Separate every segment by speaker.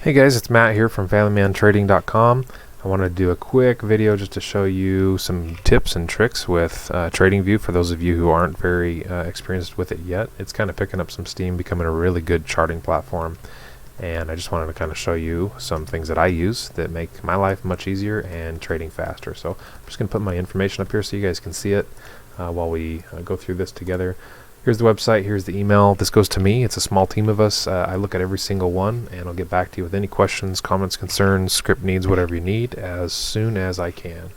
Speaker 1: Hey guys, it's Matt here from FamilyManTrading.com. I want to do a quick video just to show you some tips and tricks with TradingView for those of you who aren't very experienced with it yet. It's kind of picking up some steam, becoming a really good charting platform, and I just wanted to kind of show you some things that I use that make my life much easier and trading faster. So I'm just going to put my information up here so you guys can see it while we go through this together. Here's the website, here's the email. This goes to me. It's a small team of us. I look at every single one, and I'll get back to you with any questions, comments, concerns, script needs, whatever you need, as soon as I can.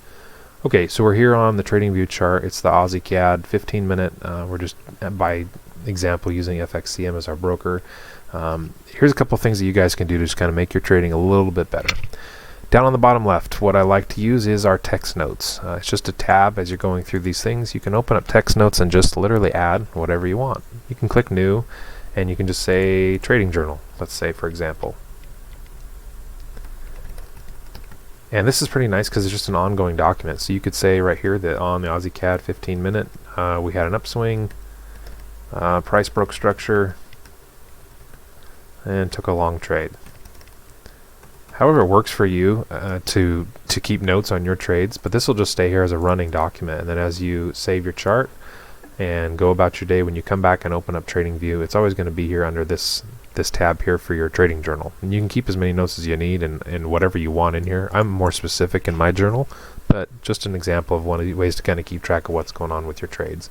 Speaker 1: Okay, so we're here on the TradingView chart. It's the Aussie CAD 15-minute. We're just, by example, using FXCM as our broker. Here's a couple things that you guys can do to just kind of make your trading a little bit better. Down on the bottom left, what I like to use is our text notes. It's just a tab as you're going through these things. You can open up text notes and just literally add whatever you want. You can click new and you can just say trading journal, let's say, for example. And this is pretty nice because it's just an ongoing document. So you could say right here that on the Aussie CAD 15-minute, we had an upswing, price broke structure, and took a long trade. However it works for you to keep notes on your trades, but this will just stay here as a running document, and then as you save your chart and go about your day, when you come back and open up TradingView, it's always going to be here under this tab here for your trading journal. And you can keep as many notes as you need and whatever you want in here. I'm more specific in my journal, but just an example of one of the ways to kind of keep track of what's going on with your trades.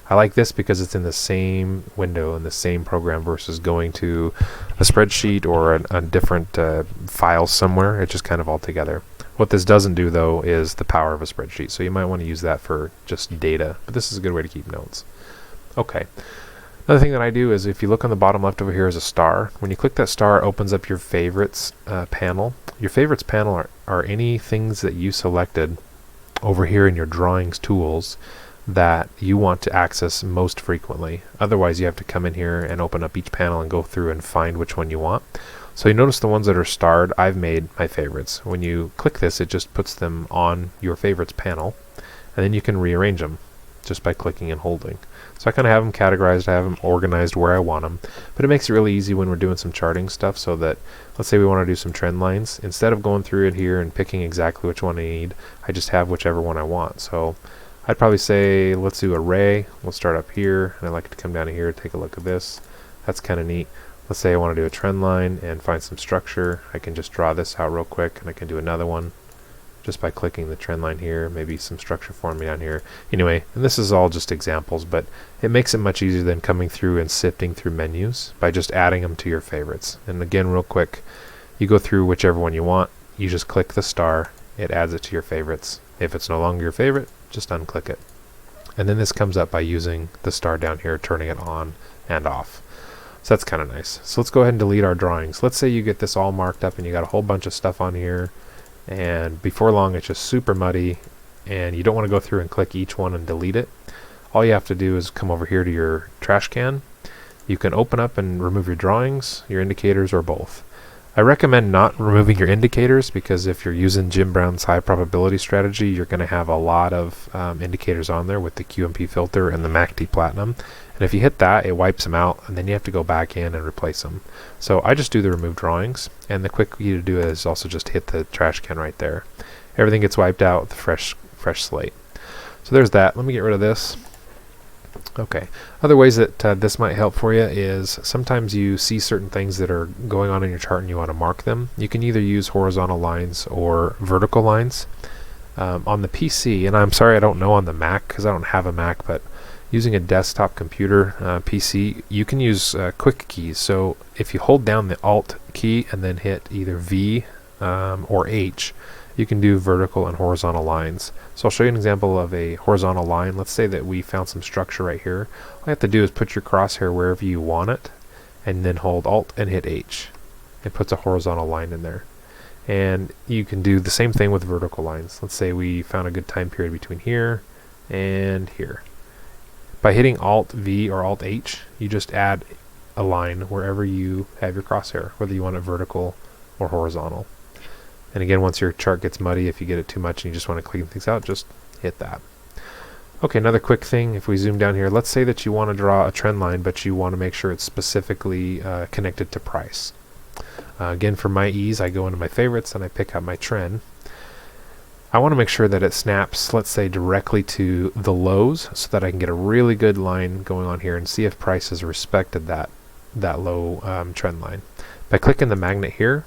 Speaker 1: I like this because it's in the same window in the same program versus going to a spreadsheet or a different file somewhere. It's just kind of all together. What this doesn't do though is the power of a spreadsheet, so you might want to use that for just data, but this is a good way to keep notes. Okay, another thing that I do is if you look on the bottom left over here is a star. When you click that star, it opens up your favorites panel. Your favorites panel are any things that you selected over here in your drawings tools that you want to access most frequently. Otherwise you have to come in here and open up each panel and go through and find which one you want. So you notice the ones that are starred, I've made my favorites. When you click this, it just puts them on your favorites panel, and then you can rearrange them just by clicking and holding. So I kind of have them categorized, I have them organized where I want them, but it makes it really easy when we're doing some charting stuff, so that let's say we want to do some trend lines. Instead of going through it here and picking exactly which one I need, I just have whichever one I want. So I'd probably say let's do array. We'll start up here, and I like to come down here and take a look at this. That's kind of neat. Let's say I want to do a trend line and find some structure. I can just draw this out real quick, and I can do another one just by clicking the trend line here, maybe some structure forming down here. Anyway, and this is all just examples, but it makes it much easier than coming through and sifting through menus by just adding them to your favorites. And again, real quick, you go through whichever one you want, you just click the star, it adds it to your favorites. If it's no longer your favorite, just unclick it. And then this comes up by using the star down here, turning it on and off. So that's kind of nice. So let's go ahead and delete our drawings. Let's say you get this all marked up and you got a whole bunch of stuff on here, and before long it's just super muddy and you don't want to go through and click each one and delete it. All you have to do is come over here to your trash can. You can open up and remove your drawings, your indicators, or both. I recommend not removing your indicators because if you're using Jim Brown's high probability strategy, you're going to have a lot of indicators on there with the QMP filter and the MACD Platinum. And if you hit that, it wipes them out, and then you have to go back in and replace them. So I just do the remove drawings, and the quick way to do it is also just hit the trash can right there. Everything gets wiped out with a fresh slate. So there's that. Let me get rid of this. Okay, other ways that this might help for you is sometimes you see certain things that are going on in your chart and you want to mark them. You can either use horizontal lines or vertical lines. On the PC, and I'm sorry I don't know on the Mac because I don't have a Mac, but using a desktop computer PC, you can use quick keys. So if you hold down the Alt key and then hit either V or H, you can do vertical and horizontal lines. So I'll show you an example of a horizontal line. Let's say that we found some structure right here. All you have to do is put your crosshair wherever you want it, and then hold Alt and hit H. It puts a horizontal line in there. And you can do the same thing with vertical lines. Let's say we found a good time period between here and here. By hitting Alt V or Alt H, you just add a line wherever you have your crosshair, whether you want it vertical or horizontal. And again, once your chart gets muddy, if you get it too much and you just want to clean things out, just hit that. Okay, another quick thing, if we zoom down here, let's say that you want to draw a trend line, but you want to make sure it's specifically connected to price. Again, for my ease, I go into my favorites and I pick out my trend. I want to make sure that it snaps, let's say, directly to the lows so that I can get a really good line going on here and see if price has respected that low trend line. By clicking the magnet here,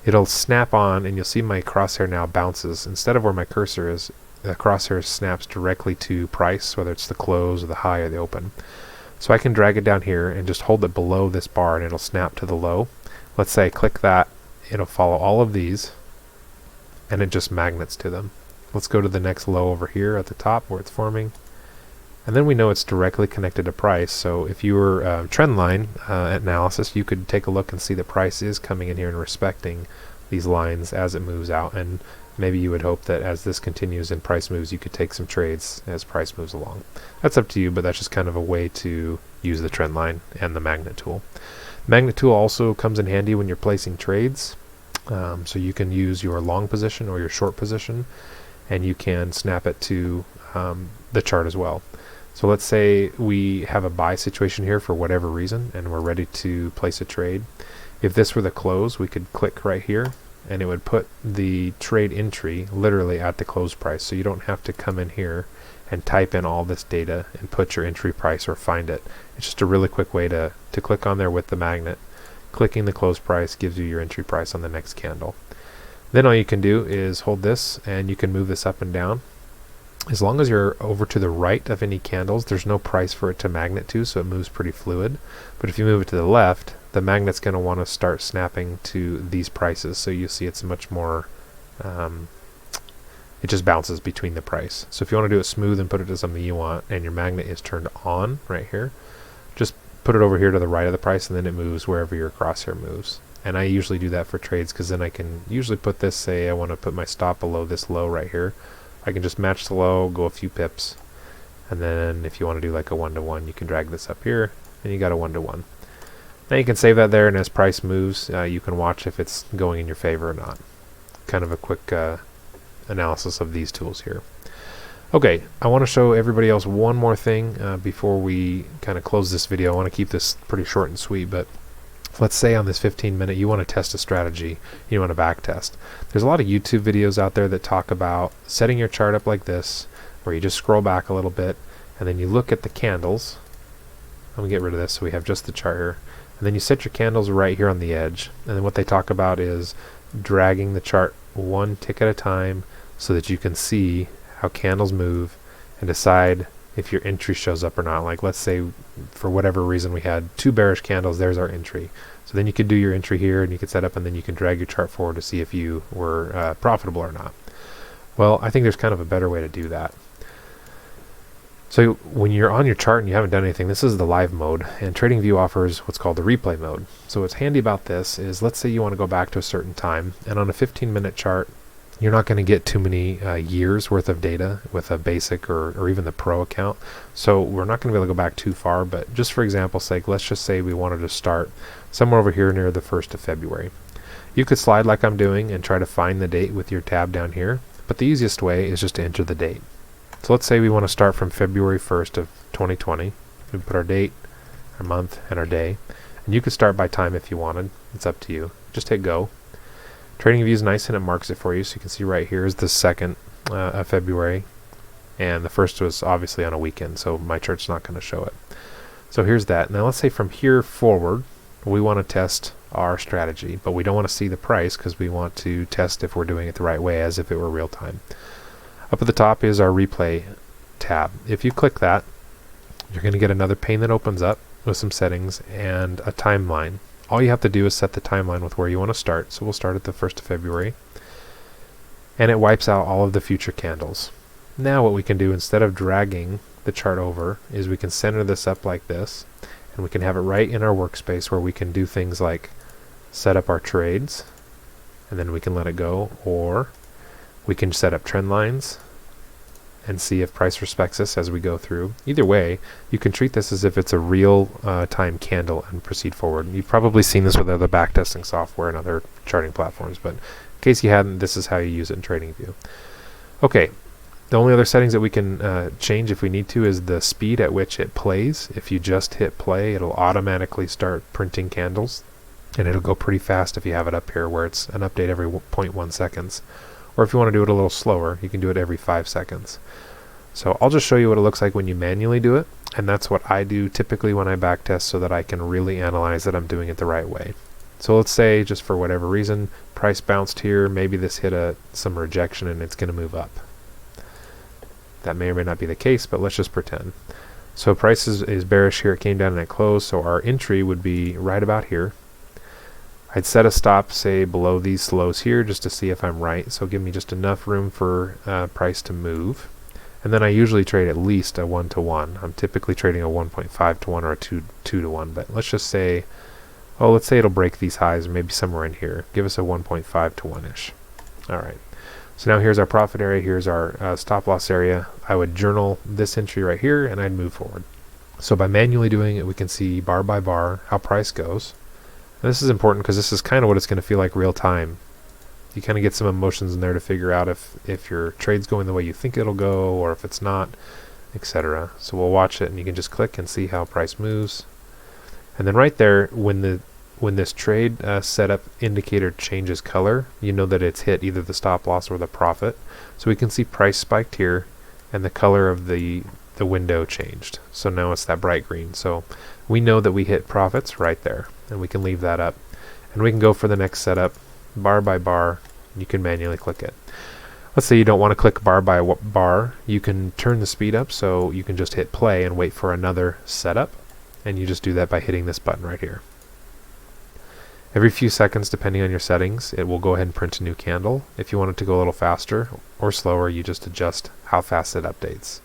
Speaker 1: it'll snap on and you'll see my crosshair now bounces. Instead of where my cursor is, the crosshair snaps directly to price, whether it's the close or the high or the open. So I can drag it down here and just hold it below this bar and it'll snap to the low. Let's say I click that, it'll follow all of these and it just magnets to them. Let's go to the next low over here at the top where it's forming. And then we know it's directly connected to price. So if you were trend line analysis, you could take a look and see the price is coming in here and respecting these lines as it moves out. And maybe you would hope that as this continues and price moves, you could take some trades as price moves along. That's up to you, but that's just kind of a way to use the trend line and the magnet tool. Magnet tool also comes in handy when you're placing trades. So you can use your long position or your short position, and you can snap it to the chart as well. So let's say we have a buy situation here for whatever reason, and we're ready to place a trade. If this were the close, we could click right here, and it would put the trade entry literally at the close price. So you don't have to come in here and type in all this data and put your entry price or find it. It's just a really quick way to click on there with the magnet. Clicking the close price gives you your entry price on the next candle. Then all you can do is hold this and you can move this up and down. As long as you're over to the right of any candles, there's no price for it to magnet to, so it moves pretty fluid. But if you move it to the left, the magnet's going to want to start snapping to these prices. So you see it's much more, it just bounces between the price. So if you want to do it smooth and put it to something you want, and your magnet is turned on right here, just put it over here to the right of the price, and then it moves wherever your crosshair moves. And I usually do that for trades because then I can usually put this, say I want to put my stop below this low right here. I can just match the low, go a few pips, and then if you want to do like a 1-to-1, you can drag this up here, and you got a 1-to-1. Now you can save that there, and as price moves, you can watch if it's going in your favor or not. Kind of a quick analysis of these tools here. Okay, I want to show everybody else one more thing before we kind of close this video. I want to keep this pretty short and sweet, but let's say on this 15-minute you want to test a strategy, you want to back test. There's a lot of YouTube videos out there that talk about setting your chart up like this, where you just scroll back a little bit, and then you look at the candles. I'm going to get rid of this so we have just the chart here. And then you set your candles right here on the edge. And then what they talk about is dragging the chart one tick at a time so that you can see how candles move and decide if your entry shows up or not. Like let's say for whatever reason we had 2 bearish candles, there's our entry. So then you could do your entry here and you could set up, and then you can drag your chart forward to see if you were profitable or not. Well, I think there's kind of a better way to do that. So when you're on your chart and you haven't done anything, this is the live mode, and TradingView offers what's called the replay mode. So what's handy about this is, let's say you want to go back to a certain time, and on a 15-minute chart, you're not going to get too many years worth of data with a basic or even the pro account. So we're not going to be able to go back too far, but just for example's sake, let's just say we wanted to start somewhere over here near the 1st of February. You could slide like I'm doing and try to find the date with your tab down here, but the easiest way is just to enter the date. So let's say we want to start from February 1st of 2020. We put our date, our month, and our day. And you could start by time if you wanted. It's up to you. Just hit go. TradingView is nice and it marks it for you, so you can see right here is the 2nd of February, and the 1st was obviously on a weekend, so my chart's not going to show it. So here's that. Now let's say from here forward we want to test our strategy, but we don't want to see the price because we want to test if we're doing it the right way, as if it were real time. Up at the top is our replay tab. If you click that, you're going to get another pane that opens up with some settings and a timeline. All you have to do is set the timeline with where you want to start. So we'll start at the 1st of February. And it wipes out all of the future candles. Now what we can do, instead of dragging the chart over, is we can center this up like this. And we can have it right in our workspace where we can do things like set up our trades. And then we can let it go. Or we can set up trend lines and see if price respects us as we go through. Either way, you can treat this as if it's a real time candle and proceed forward. You've probably seen this with other backtesting software and other charting platforms, but in case you hadn't, this is how you use it in TradingView. Okay, the only other settings that we can change if we need to is the speed at which it plays. If you just hit play, it'll automatically start printing candles. and it'll go pretty fast if you have it up here where it's an update every 0.1 seconds. Or if you want to do it a little slower, you can do it every 5 seconds. So I'll just show you what it looks like when you manually do it, and that's what I do typically when I backtest so that I can really analyze that I'm doing it the right way. So let's say, just for whatever reason, price bounced here, maybe this hit some rejection and it's going to move up. That may or may not be the case, but let's just pretend. So price is bearish here, it came down and it closed, so our entry would be right about here. I'd set a stop, say, below these lows here just to see if I'm right, so give me just enough room for price to move. And then I usually trade at least a 1-to-1. I'm typically trading a 1.5-to-1 or a 2-to-1, but let's just say, oh, let's say it'll break these highs, maybe somewhere in here. Give us a 1.5-to-1-ish. All right. So now here's our profit area, here's our stop loss area. I would journal this entry right here, and I'd move forward. So by manually doing it, we can see bar by bar how price goes. And this is important because this is kind of what it's going to feel like real time. You kind of get some emotions in there to figure out if your trade's going the way you think it'll go, or if it's not, etc. So we'll watch it, and you can just click and see how price moves. And then right there, when this trade setup indicator changes color, you know that it's hit either the stop loss or the profit. So we can see price spiked here, and the color of the window changed. So now it's that bright green. So we know that we hit profits right there, and we can leave that up. And we can go for the next setup, bar by bar. You can manually click it. Let's say you don't want to click bar by bar. You can turn the speed up, so you can just hit play and wait for another setup. And you just do that by hitting this button right here. Every few seconds, depending on your settings, it will go ahead and print a new candle. If you want it to go a little faster or slower, you just adjust how fast it updates.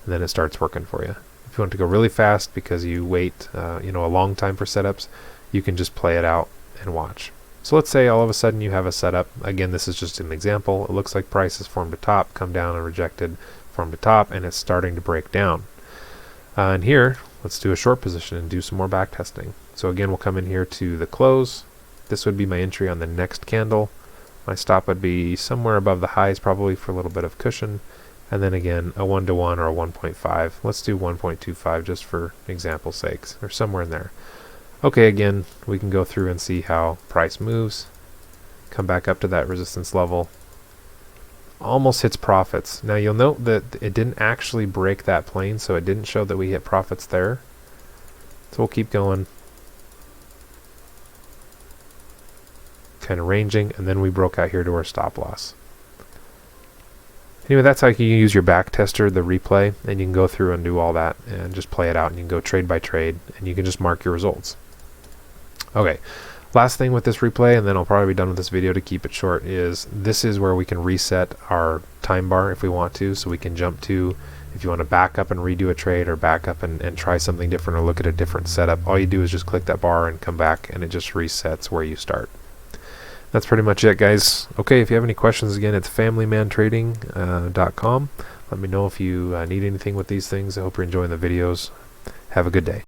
Speaker 1: And then it starts working for you. If you want it to go really fast because you wait a long time for setups, you can just play it out and watch. So let's say all of a sudden you have a setup. Again, this is just an example. It looks like price has formed a top, come down and rejected, formed a top, and it's starting to break down. And here, let's do a short position and do some more back testing. So again, we'll come in here to the close. This would be my entry on the next candle. My stop would be somewhere above the highs, probably for a little bit of cushion. And then again, a 1-to-1 or a 1.5. Let's do 1.25 just for example's sakes, or somewhere in there. Okay, again, we can go through and see how price moves. Come back up to that resistance level. Almost hits profits. Now you'll note that it didn't actually break that plane, so it didn't show that we hit profits there. So we'll keep going. Kind of ranging, and then we broke out here to our stop loss. Anyway, that's how you can use your back tester, the replay, and you can go through and do all that and just play it out, and you can go trade by trade, and you can just mark your results. Okay, last thing with this replay, and then I'll probably be done with this video to keep it short, is this is where we can reset our time bar if we want to, so we can jump to, if you want to back up and redo a trade, or back up and try something different, or look at a different setup. All you do is just click that bar and come back, and it just resets where you start. That's pretty much it, guys. Okay, if you have any questions, again, it's familymantrading.com. Let me know if you need anything with these things. I hope you're enjoying the videos. Have a good day.